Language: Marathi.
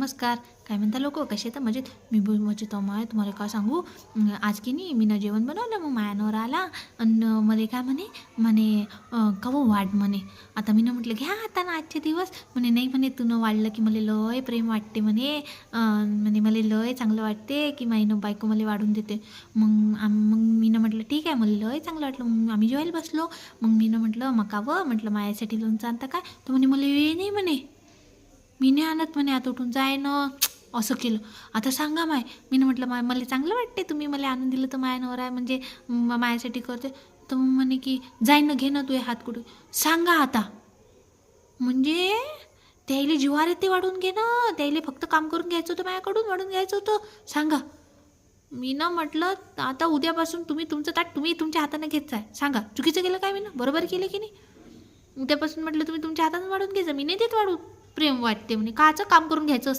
नमस्कार. काय म्हणता लोक कसे तर मजेत. मी मजेत माय तुम्हाला काय सांगू. आज की नाही मी ना जेवण बनवलं. मग मायानवर आला आणि मध्ये काय म्हणे म्हणे कवा वाढ म्हणे. आता मी म्हटलं घ्या आता ना आजचे दिवस. म्हणे नाही म्हणे तू न वाढलं की मला लय प्रेम वाटते म्हणे. म्हणे मला लय चांगलं वाटते की माईनं बायको मला वाढून देते. मग मी म्हटलं ठीक आहे मला लय चांगलं वाटलं. मग आम्ही जेवायला बसलो. मग मी म्हटलं मकावं म्हटलं मायासाठी लोणचं आणता काय. तर म्हणे मला वेळ नाही म्हणे. मी नाही आणत म्हणे आता उठून जाय ना. असं केलं. आता सांगा माय मी म्हटलं मला चांगलं वाटते तुम्ही मला आणून दिलं तर माया नवरा आहे म्हणजे मायासाठी करते. तर मग म्हणे की जाय ना घे ना तू हात कुठे सांगा आता. म्हणजे त्याला जिवार येते वाढून घे ना. त्याला फक्त काम करून घ्यायचं होतं माझ्याकडून वाढून घ्यायचं होतं सांगा. मी ना म्हटलं आता उद्यापासून तुम्ही तुमचं ताट तुम्ही तुमच्या हाताने घेत जाय. सांगा चुकीचं केलं काय मी ना बरोबर केलं की नाही. उद्यापासून म्हटलं तुम्ही तुमच्या हाताने वाढून घ्यायचं मी नाही देत वाढून. प्रेम वाटते म्हणे काचं काम करून घ्यायचं असतं.